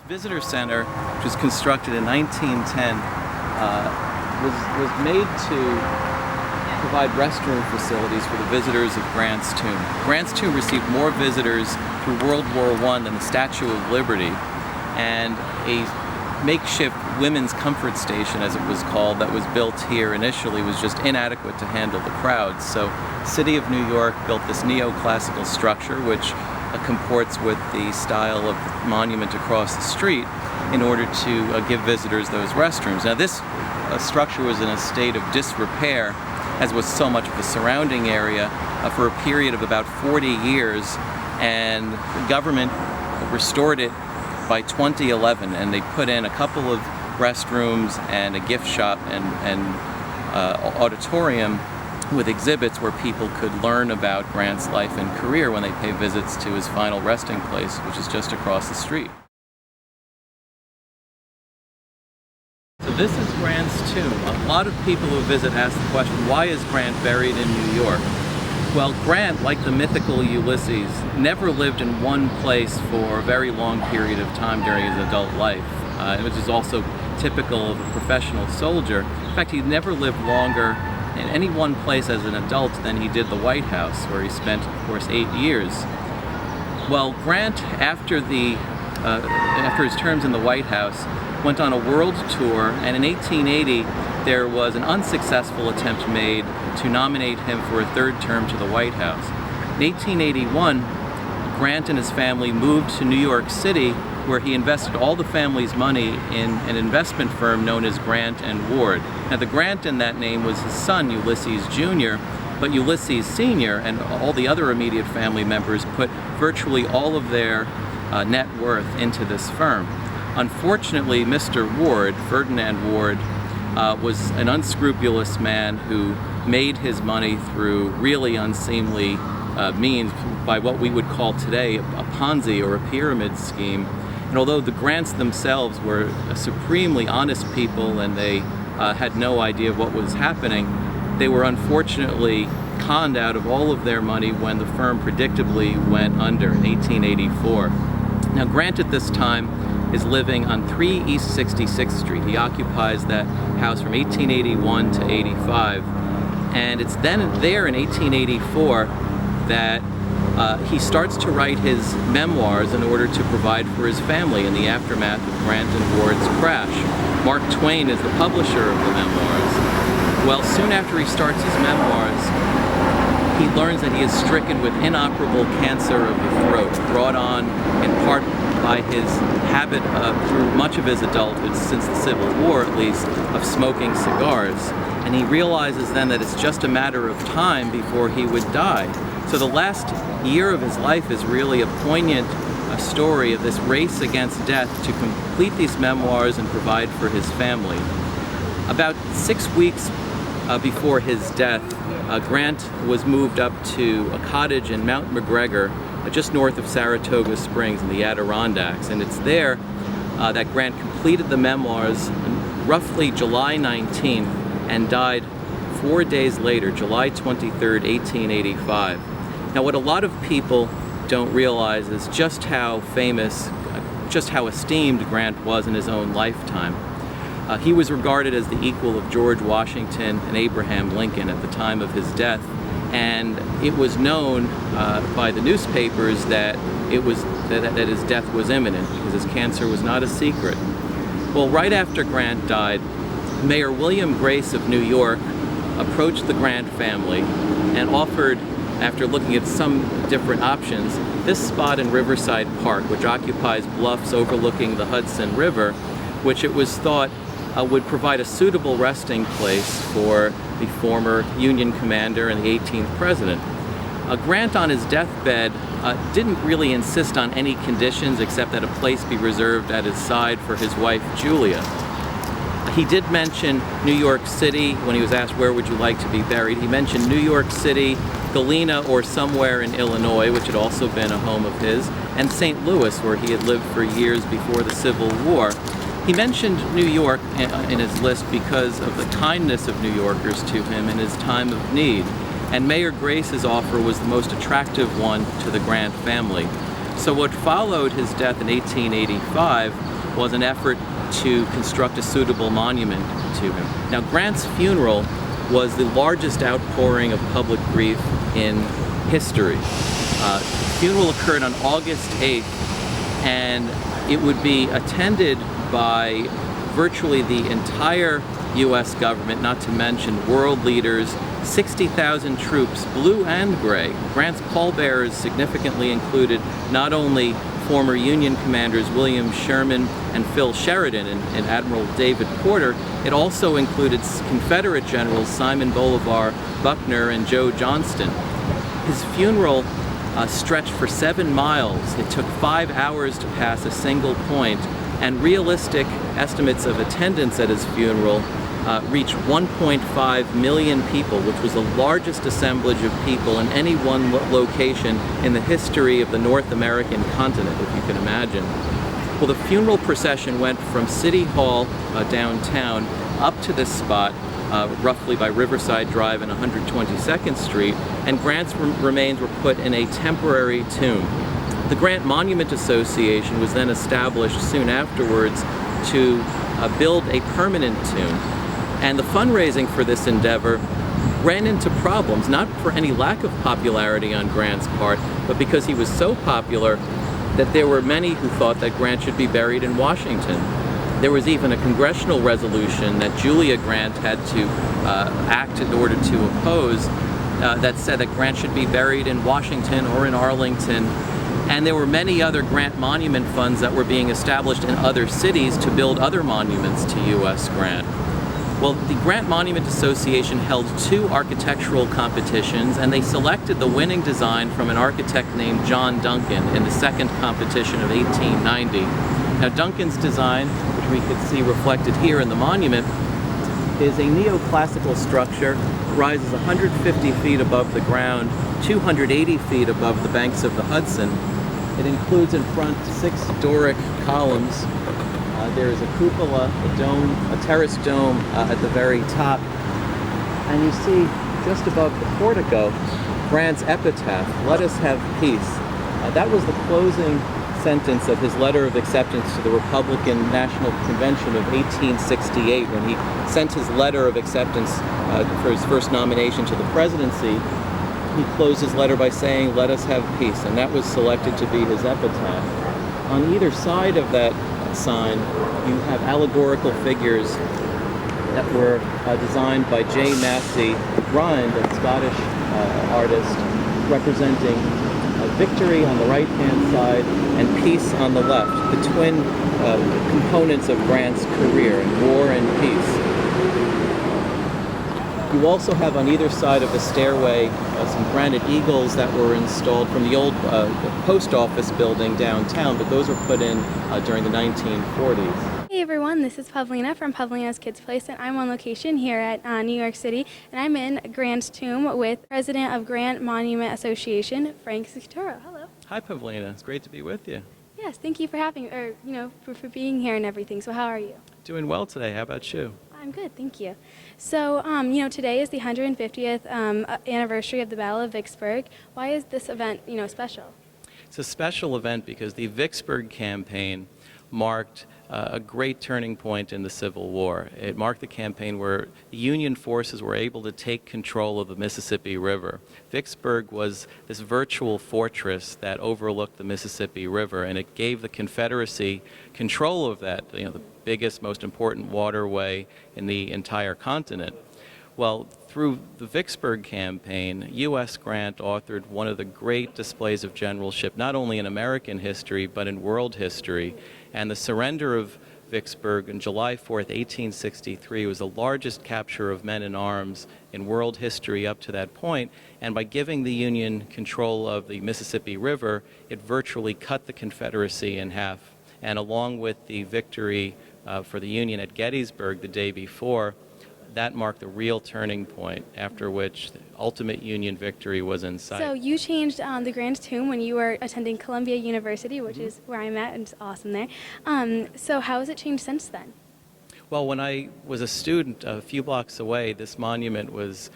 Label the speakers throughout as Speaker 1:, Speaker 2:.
Speaker 1: Visitor Center, which was constructed in 1910, was made to provide restroom facilities for the visitors of Grant's Tomb. Grant's Tomb received more visitors through World War I than the Statue of Liberty, and a makeshift women's comfort station, as it was called, that was built here initially was just inadequate to handle the crowds. So the City of New York built this neoclassical structure, which comports with the style of the monument across the street, in order to give visitors those restrooms. Now this structure was in a state of disrepair, as was so much of the surrounding area, for a period of about 40 years, and the government restored it by 2011, and they put in a couple of restrooms and a gift shop and auditorium with exhibits where people could learn about Grant's life and career when they pay visits to his final resting place, which is just across the street. So this is Grant's tomb. A lot of people who visit ask the question, why is Grant buried in New York? Well, Grant, like the mythical Ulysses, never lived in one place for a very long period of time during his adult life, which is also typical of a professional soldier. In fact, he never lived longer in any one place as an adult than he did the White House, where he spent, of course, 8 years. Well, Grant, after his terms in the White House, went on a world tour, and in 1880 there was an unsuccessful attempt made to nominate him for a third term to the White House. In 1881, Grant and his family moved to New York City, where he invested all the family's money in an investment firm known as Grant & Ward. Now the Grant in that name was his son, Ulysses Jr., but Ulysses Sr. and all the other immediate family members put virtually all of their net worth into this firm. Unfortunately, Mr. Ward, Ferdinand Ward, was an unscrupulous man who made his money through really unseemly means, by what we would call today a Ponzi or a pyramid scheme. And although the Grants themselves were supremely honest people and they had no idea what was happening, they were unfortunately conned out of all of their money when the firm predictably went under in 1884. Now Grant at this time is living on 3 East 66th Street. He occupies that house from 1881 to 85. And it's then there in 1884 that he starts to write his memoirs in order to provide for his family in the aftermath of Grant & Ward's crash. Mark Twain is the publisher of the memoirs. Well, soon after he starts his memoirs, he learns that he is stricken with inoperable cancer of the throat, brought on in part by his habit through much of his adulthood, since the Civil War at least, of smoking cigars. And he realizes then that it's just a matter of time before he would die. So the last year of his life is really a poignant story of this race against death to complete these memoirs and provide for his family. About 6 weeks before his death, Grant was moved up to a cottage in Mount McGregor, just north of Saratoga Springs in the Adirondacks. And it's there that Grant completed the memoirs roughly July 19th and died 4 days later, July 23rd, 1885. Now what a lot of people don't realize is just how famous, just how esteemed Grant was in his own lifetime. He was regarded as the equal of George Washington and Abraham Lincoln at the time of his death, and it was known by the newspapers that that his death was imminent, because his cancer was not a secret. Well, right after Grant died, Mayor William Grace of New York approached the Grant family and offered, after looking at some different options, this spot in Riverside Park, which occupies bluffs overlooking the Hudson River, which it was thought would provide a suitable resting place for the former Union commander and the 18th president. Grant on his deathbed didn't really insist on any conditions except that a place be reserved at his side for his wife Julia. He did mention New York City when he was asked where would you like to be buried. He mentioned New York City, Galena, or somewhere in Illinois, which had also been a home of his, and St. Louis, where he had lived for years before the Civil War. He mentioned New York in his list because of the kindness of New Yorkers to him in his time of need, and Mayor Grace's offer was the most attractive one to the Grant family. So what followed his death in 1885 was an effort to construct a suitable monument to him. Now, Grant's funeral was the largest outpouring of public grief in history. The funeral occurred on August 8th, and it would be attended by virtually the entire U.S. government, not to mention world leaders, 60,000 troops, blue and gray. Grant's pallbearers significantly included not only former Union commanders William Sherman and Phil Sheridan and Admiral David Porter, it also included Confederate generals Simon Bolivar, Buckner, and Joe Johnston. His funeral stretched for 7 miles. It took 5 hours to pass a single point, and realistic estimates of attendance at his funeral reached 1.5 million people, which was the largest assemblage of people in any one location in the history of the North American continent, if you can imagine. Well, the funeral procession went from City Hall downtown up to this spot, roughly by Riverside Drive and 122nd Street, and Grant's remains were put in a temporary tomb. The Grant Monument Association was then established soon afterwards to build a permanent tomb. And the fundraising for this endeavor ran into problems, not for any lack of popularity on Grant's part, but because he was so popular that there were many who thought that Grant should be buried in Washington. There was even a congressional resolution that Julia Grant had to act in order to oppose that said that Grant should be buried in Washington or in Arlington. And there were many other Grant monument funds that were being established in other cities to build other monuments to U.S. Grant. Well, the Grant Monument Association held 2 architectural competitions, and they selected the winning design from an architect named John Duncan in the second competition of 1890. Now, Duncan's design, which we could see reflected here in the monument, is a neoclassical structure, rises 150 feet above the ground, 280 feet above the banks of the Hudson. It includes in front 6 Doric columns. There is a cupola, a dome, a terrace dome at the very top. And you see just above the portico, Grant's epitaph, "Let us have peace." That was the closing sentence of his letter of acceptance to the Republican National Convention of 1868 when he sent his letter of acceptance for his first nomination to the presidency. He closed his letter by saying, "Let us have peace," and that was selected to be his epitaph. On either side of that sign, you have allegorical figures that were designed by J. Massey Rhind, a Scottish artist, representing victory on the right-hand side and peace on the left, the twin components of Grant's career, war and peace. You also have on either side of the stairway some granite eagles that were installed from the old post office building downtown, but those were put in during the 1940s.
Speaker 2: Hey everyone, this is Pavlina from Pavlina's Kids Place, and I'm on location here at New York City, and I'm in Grant's tomb with President of Grant Monument Association, Frank Scaturro. Hello.
Speaker 1: Hi, Pavlina. It's great to be with you.
Speaker 2: Yes, thank you for having, for being here and everything. So how are you?
Speaker 1: Doing well today. How about you?
Speaker 2: I'm good, thank you. So, today is the 150th anniversary of the Battle of Vicksburg. Why is this event, special?
Speaker 1: It's a special event because the Vicksburg campaign marked a great turning point in the Civil War. It marked the campaign where the Union forces were able to take control of the Mississippi River. Vicksburg was this virtual fortress that overlooked the Mississippi River, and it gave the Confederacy control of that, the biggest, most important waterway in the entire continent. Well, through the Vicksburg campaign, U.S. Grant authored one of the great displays of generalship, not only in American history, but in world history. And the surrender of Vicksburg on July 4th, 1863 was the largest capture of men in arms in world history up to that point. And by giving the Union control of the Mississippi River, it virtually cut the Confederacy in half. And along with the victory for the Union at Gettysburg the day before, that marked the real turning point, after which the ultimate Union victory was in sight.
Speaker 2: So you changed the Grant tomb when you were attending Columbia University, which is where I'm at, and it's awesome there. So how has it changed since then?
Speaker 1: Well, when I was a student a few blocks away, this monument was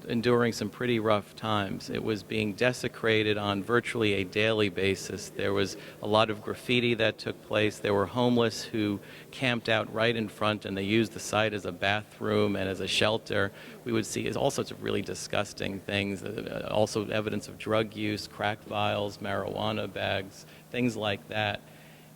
Speaker 1: enduring some pretty rough times. It was being desecrated on virtually a daily basis. There was a lot of graffiti that took place. There were homeless who camped out right in front, and they used the site as a bathroom and as a shelter. We would see all sorts of really disgusting things, also evidence of drug use, crack vials, marijuana bags, things like that.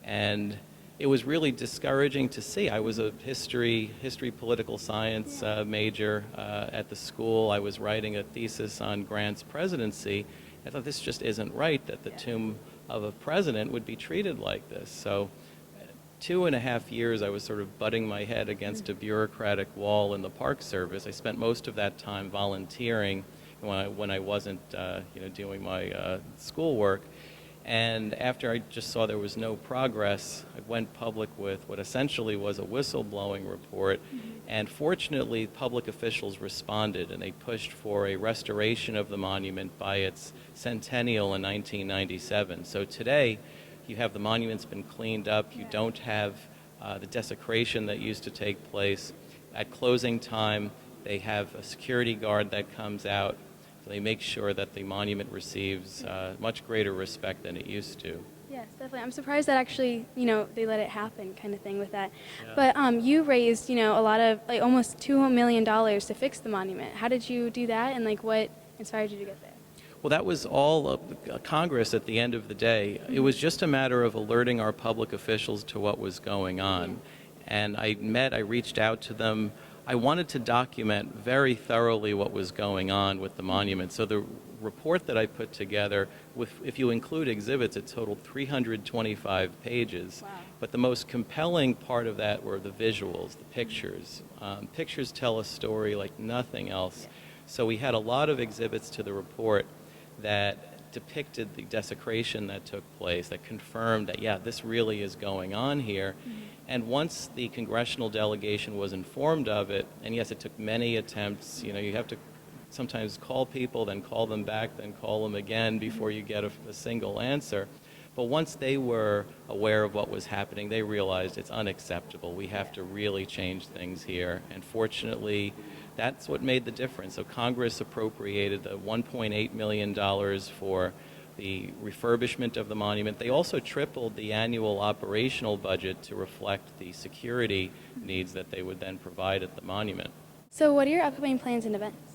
Speaker 1: And it was really discouraging to see. I was a history political science major at the school. I was writing a thesis on Grant's presidency. I thought this just isn't right that the tomb of a president would be treated like this. So 2.5 years I was sort of butting my head against a bureaucratic wall in the Park Service. I spent most of that time volunteering when I wasn't doing my schoolwork. And after I just saw there was no progress, I went public with what essentially was a whistleblowing report. And fortunately, public officials responded, and they pushed for a restoration of the monument by its centennial in 1997. So today, you have the monument's been cleaned up. You don't have the desecration that used to take place. At closing time, they have a security guard that comes out. They make sure that the monument receives much greater respect than it used to.
Speaker 2: Yes, definitely. I'm surprised that actually, they let it happen kind of thing with that.
Speaker 1: Yeah.
Speaker 2: But you raised, a lot of, almost $2 million to fix the monument. How did you do that, and what inspired you to get there?
Speaker 1: Well, that was all Congress at the end of the day. It was just a matter of alerting our public officials to what was going on. And I reached out to them. I wanted to document very thoroughly what was going on with the monument. So the report that I put together, if you include exhibits, it totaled 325 pages.
Speaker 2: Wow.
Speaker 1: But the most compelling part of that were the visuals, the pictures. Pictures tell a story like nothing else. So we had a lot of exhibits to the report that depicted the desecration that took place, that confirmed that, yeah, this really is going on here. And once the congressional delegation was informed of it, and yes, it took many attempts, you have to sometimes call people, then call them back, then call them again before you get a single answer. But once they were aware of what was happening, they realized it's unacceptable. We have to really change things here. And fortunately, that's what made the difference. So Congress appropriated the $1.8 million for the refurbishment of the monument. They also tripled the annual operational budget to reflect the security needs that they would then provide at the monument.
Speaker 2: So what are your upcoming plans and events?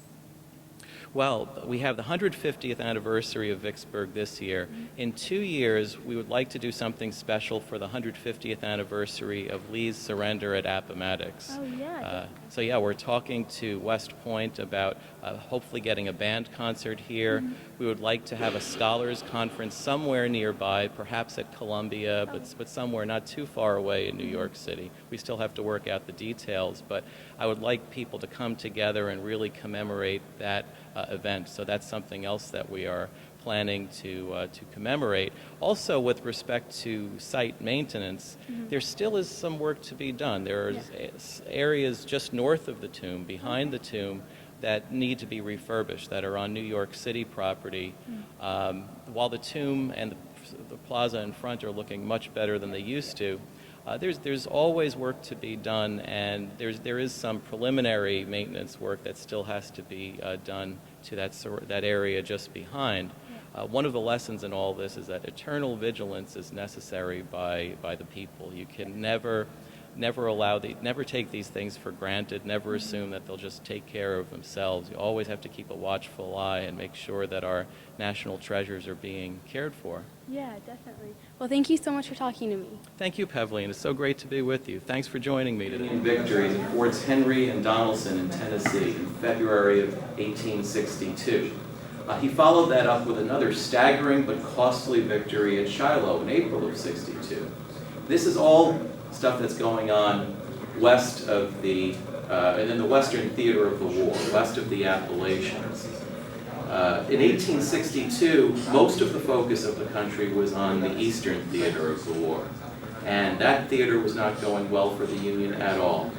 Speaker 1: Well, we have the 150th anniversary of Vicksburg this year. In 2 years, we would like to do something special for the 150th anniversary of Lee's surrender at Appomattox.
Speaker 2: Oh, yeah.
Speaker 1: So yeah, we're talking to West Point about hopefully getting a band concert here. We would like to have a scholars conference somewhere nearby, perhaps at Columbia, but somewhere not too far away in New York City. We still have to work out the details, but I would like people to come together and really commemorate that event. So that's something else that we are planning to commemorate. Also, with respect to site maintenance, there still is some work to be done. There are areas just north of the tomb, behind the tomb, that need to be refurbished, that are on New York City property. While the tomb and the plaza in front are looking much better than they used to, there's always work to be done, and there is some preliminary maintenance work that still has to be done to that area just behind. One of the lessons in all this is that eternal vigilance is necessary by the people. You can never take these things for granted, never assume that they'll just take care of themselves. You always have to keep a watchful eye and make sure that our national treasures are being cared for.
Speaker 2: Yeah, definitely. Well, thank you so much for talking to me.
Speaker 1: Thank you, Pavlina. It's so great to be with you. Thanks for joining me today. Victories at Forts Henry and Donelson in Tennessee in February of 1862. He followed that up with another staggering but costly victory at Shiloh in April of '62. This is all stuff that's going on west of the, in the western theater of the war, west of the Appalachians. In 1862, most of the focus of the country was on the eastern theater of the war. And that theater was not going well for the Union at all.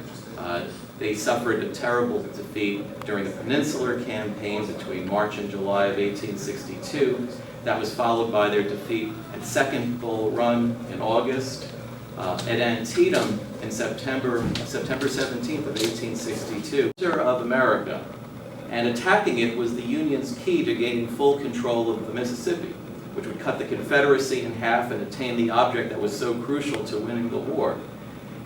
Speaker 1: They suffered a terrible defeat during the Peninsular Campaign between March and July of 1862. That was followed by their defeat at Second Bull Run in August. at Antietam in September 17th of 1862, of America, and attacking it was the Union's key to gaining full control of the Mississippi, which would cut the Confederacy in half and attain the object that was so crucial to winning the war.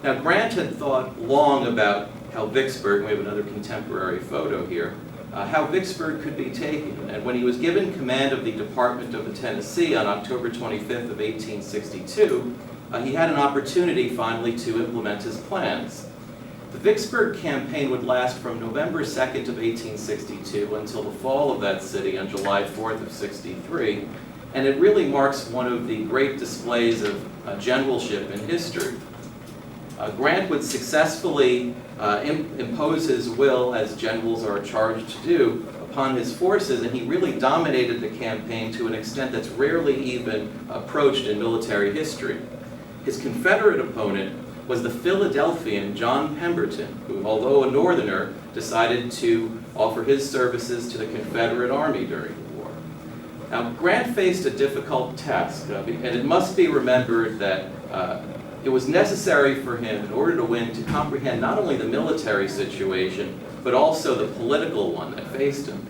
Speaker 1: Now, Grant had thought long about how Vicksburg, we have another contemporary photo here, how Vicksburg could be taken. And when he was given command of the Department of the Tennessee on October 25th of 1862, he had an opportunity finally to implement his plans. The Vicksburg campaign would last from November 2nd of 1862 until the fall of that city on July 4th of 63, and it really marks one of the great displays of generalship in history. Grant would successfully impose his will, as generals are charged to do, upon his forces, and he really dominated the campaign to an extent that's rarely even approached in military history. His Confederate opponent was the Philadelphian John Pemberton, who, although a Northerner, decided to offer his services to the Confederate Army during the war. Now, Grant faced a difficult task, and it must be remembered that it was necessary for him, in order to win, to comprehend not only the military situation, but also the political one that faced him.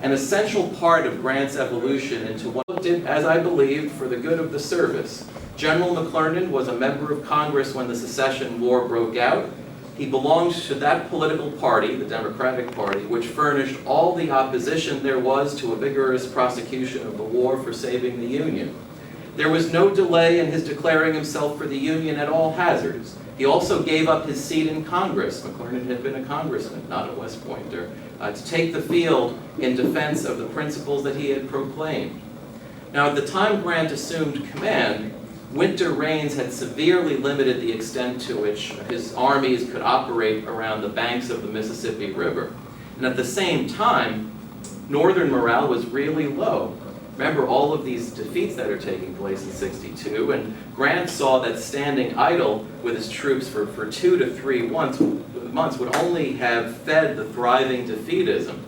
Speaker 1: An essential part of Grant's evolution into what did, as I believe, for the good of the service. General McClernand was a member of Congress when the Secession War broke out. He belonged to that political party, the Democratic Party, which furnished all the opposition there was to a vigorous prosecution of the war for saving the Union. There was no delay in his declaring himself for the Union at all hazards. He also gave up his seat in Congress. McClernand had been a congressman, not a West Pointer, to take the field in defense of the principles that he had proclaimed. Now, at the time Grant assumed command, winter rains had severely limited the extent to which his armies could operate around the banks of the Mississippi River. And at the same time, Northern morale was really low. Remember all of these defeats that are taking place in '62, and Grant saw that standing idle with his troops for 2 to 3 months would only have fed the thriving defeatism.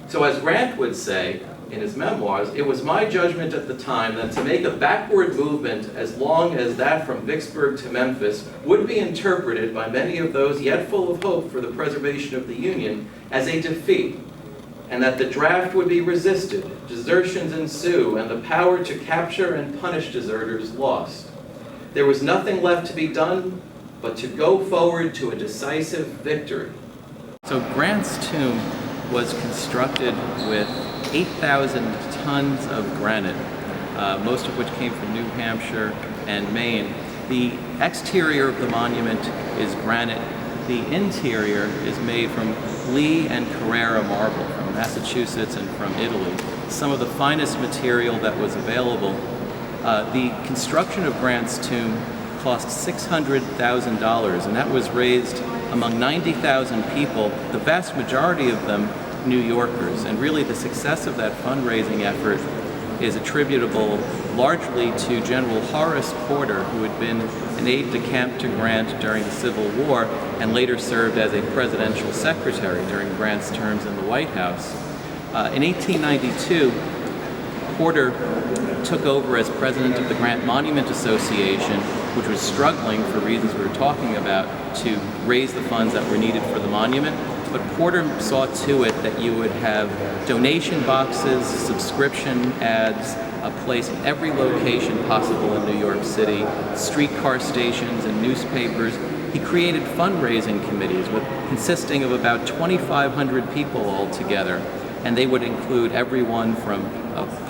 Speaker 1: So as Grant would say in his memoirs, it was my judgment at the time that to make a backward movement as long as that from Vicksburg to Memphis would be interpreted by many of those yet full of hope for the preservation of the Union as a defeat, and that the draft would be resisted, desertions ensue, and the power to capture and punish deserters lost. There was nothing left to be done but to go forward to a decisive victory. So Grant's tomb was constructed with 8,000 tons of granite, most of which came from New Hampshire and Maine. The exterior of the monument is granite. The interior is made from Lee and Carrara marble from Massachusetts and from Italy, some of the finest material that was available. The construction of Grant's tomb cost $600,000, and that was raised among 90,000 people, the vast majority of them New Yorkers. And really the success of that fundraising effort is attributable largely to General Horace Porter, who had been an aide-de-camp to Grant during the Civil War and later served as a presidential secretary during Grant's terms in the White House. In 1892, Porter took over as president of the Grant Monument Association, which was struggling, for reasons we were talking about, to raise the funds that were needed for the monument. But Porter saw to it that you would have donation boxes, subscription ads, placed in every location possible in New York City, streetcar stations and newspapers. He created fundraising committees consisting of about 2,500 people altogether, and they would include everyone from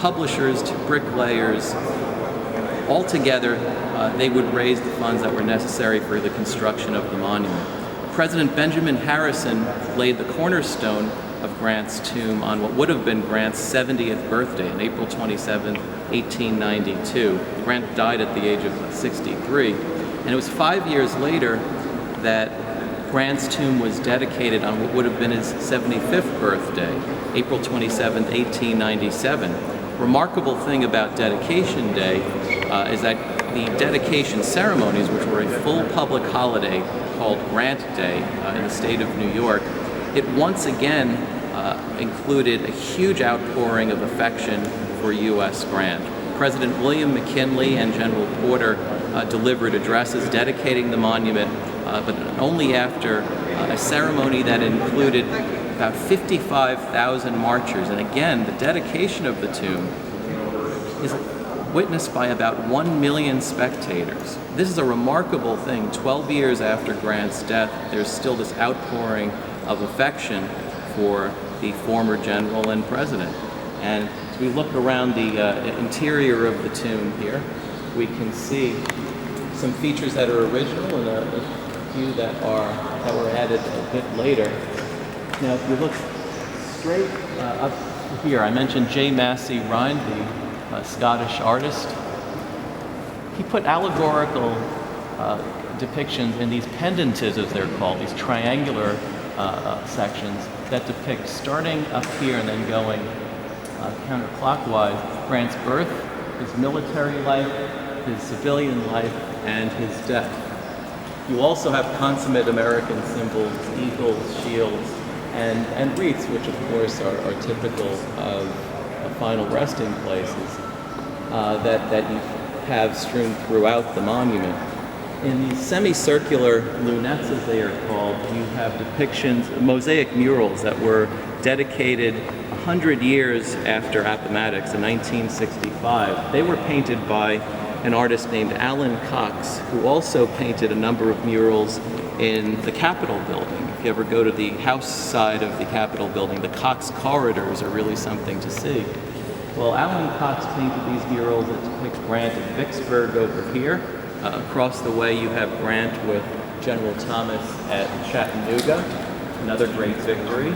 Speaker 1: publishers to bricklayers. Altogether, they would raise the funds that were necessary for the construction of the monument. President Benjamin Harrison laid the cornerstone of Grant's tomb on what would have been Grant's 70th birthday, on April 27, 1892. Grant died at the age of 63. And it was 5 years later that Grant's tomb was dedicated on what would have been his 75th birthday, April 27, 1897. Remarkable thing about Dedication Day is that the dedication ceremonies, which were a full public holiday called Grant Day in the state of New York, it once again included a huge outpouring of affection for U.S. Grant. President William McKinley and General Porter delivered addresses dedicating the monument, but only after a ceremony that included about 55,000 marchers. And again, the dedication of the tomb is witnessed by about 1 million spectators. This is a remarkable thing. 12 years after Grant's death, there's still this outpouring of affection for the former general and president. And as we look around the interior of the tomb here, we can see some features that are original and a few that were added a bit later. Now, if you look straight up here, I mentioned J. Massey Rhind, the Scottish artist. He put allegorical depictions in these pendentives, as they're called, these triangular sections that depict starting up here and then going counterclockwise Grant's birth, his military life, his civilian life, and his death. You also have consummate American symbols, eagles, shields, and wreaths, which of course are typical of final resting places that you have strewn throughout the monument. In these semicircular lunettes, as they are called, you have depictions, mosaic murals that were dedicated 100 years after Appomattox in 1965. They were painted by an artist named Alan Cox, who also painted a number of murals in the Capitol building. If you ever go to the house side of the Capitol building, the Cox corridors are really something to see. Well, Alan Cox painted these murals that depict Grant at Vicksburg over here. Across the way you have Grant with General Thomas at Chattanooga, another great victory.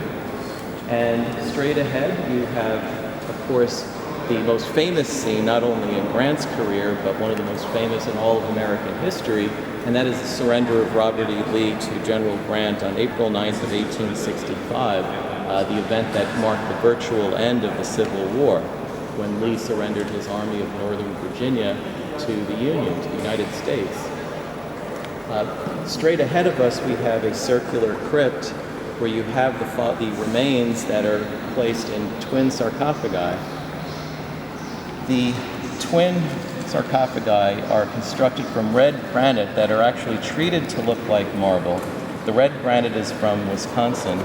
Speaker 1: And straight ahead you have, of course, the most famous scene, not only in Grant's career, but one of the most famous in all of American history, and that is the surrender of Robert E. Lee to General Grant on April 9th of 1865, the event that marked the virtual end of the Civil War, when Lee surrendered his Army of Northern Virginia to the Union, to the United States. Straight ahead of us, we have a circular crypt where you have the remains that are placed in twin sarcophagi. The twin sarcophagi are constructed from red granite that are actually treated to look like marble. The red granite is from Wisconsin.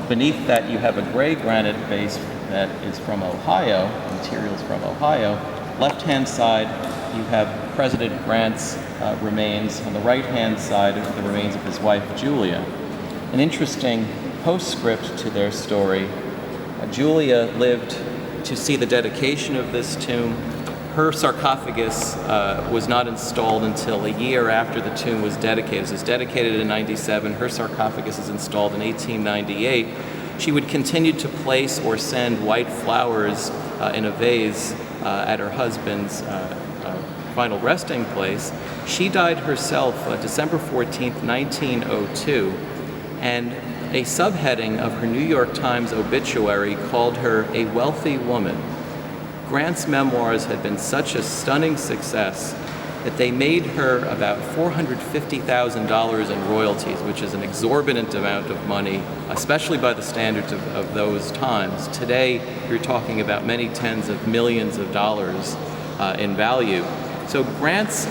Speaker 1: Beneath that, you have a gray granite base that is from Ohio, materials from Ohio. Left-hand side, you have President Grant's remains. On the right-hand side, the remains of his wife, Julia. An interesting postscript to their story. Julia lived to see the dedication of this tomb. Her sarcophagus was not installed until a year after the tomb was dedicated. It was dedicated in 97. Her sarcophagus is installed in 1898. She would continue to place or send white flowers in a vase at her husband's final resting place. She died herself December 14th, 1902, and a subheading of her New York Times obituary called her a wealthy woman. Grant's memoirs had been such a stunning success that they made her about $450,000 in royalties, which is an exorbitant amount of money, especially by the standards of those times. Today, you're talking about many tens of millions of dollars in value. So Grant's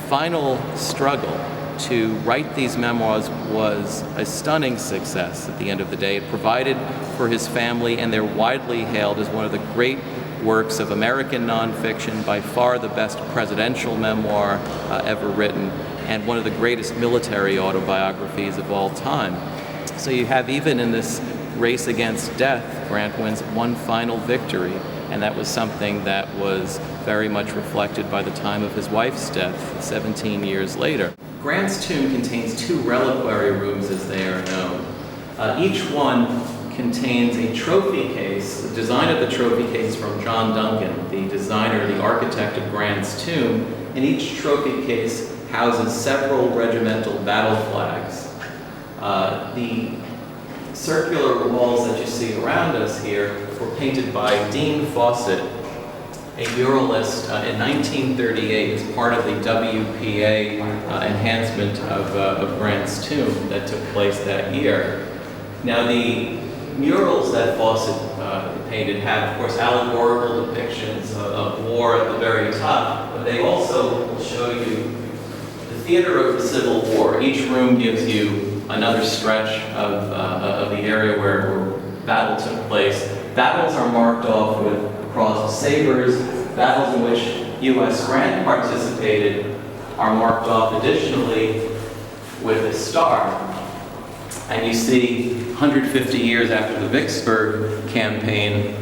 Speaker 1: final struggle to write these memoirs was a stunning success at the end of the day. It provided for his family, and they're widely hailed as one of the great works of American nonfiction, by far the best presidential memoir ever written, and one of the greatest military autobiographies of all time. So you have, even in this race against death, Grant wins one final victory, and that was something that was very much reflected by the time of his wife's death 17 years later. Grant's tomb contains two reliquary rooms, as they are known. Each one contains a trophy case. The design of the trophy case is from John Duncan, the designer, the architect of Grant's tomb, and each trophy case houses several regimental battle flags. The circular walls that you see around us here were painted by Dean Fawcett, a muralist, in 1938 as part of the WPA enhancement of Grant's tomb that took place that year. Now, the murals that Fawcett painted have, of course, allegorical depictions of war at the very top, but they also will show you the theater of the Civil War. Each room gives you another stretch of the area where battle took place. Battles are marked off with a cross of sabers. Battles in which U.S. Grant participated are marked off additionally with a star. And you see 150 years after the Vicksburg campaign,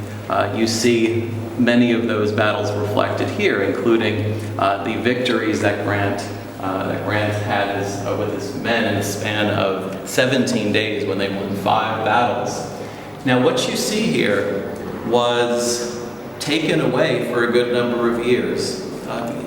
Speaker 1: you see many of those battles reflected here, including the victories that Grant had with his men in a span of 17 days when they won 5 battles. Now what you see here was taken away for a good number of years.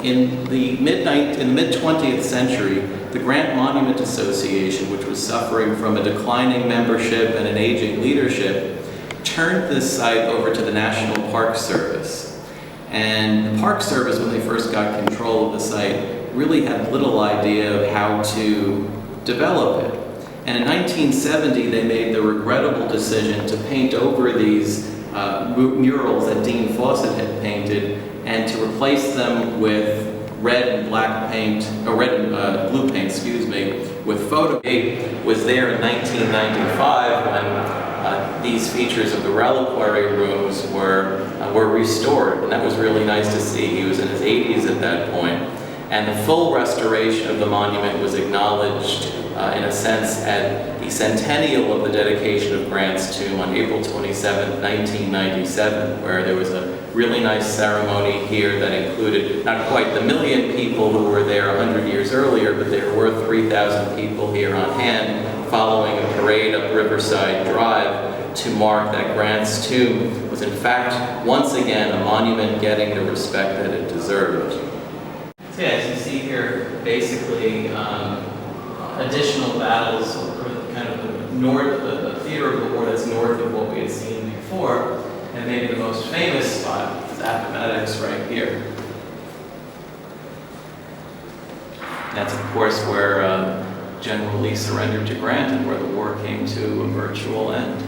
Speaker 1: In the mid-20th century, the Grant Monument Association, which was suffering from a declining membership and an aging leadership, turned this site over to the National Park Service. And the Park Service, when they first got control of the site, really had little idea of how to develop it. And in 1970, they made the regrettable decision to paint over these murals that Dean Fawcett had painted and to replace them with red and black paint, or red and blue paint, excuse me, with photo. It was there in 1995 when these features of the reliquary rooms were restored, and that was really nice to see. He was in his 80s at that point. And the full restoration of the monument was acknowledged, in a sense, at the centennial of the dedication of Grant's tomb on April 27, 1997, where there was a really nice ceremony here that included not quite the 1 million people who were there 100 years earlier, but there were 3,000 people here on hand following a parade up Riverside Drive to mark that Grant's tomb was in fact, once again, a monument getting the respect that it deserved. So yeah, as you see here, basically additional battles, kind of the theater of the war that's north of what we had seen before, and maybe the most famous spot is Appomattox right here. That's of course where General Lee surrendered to Grant and where the war came to a virtual end.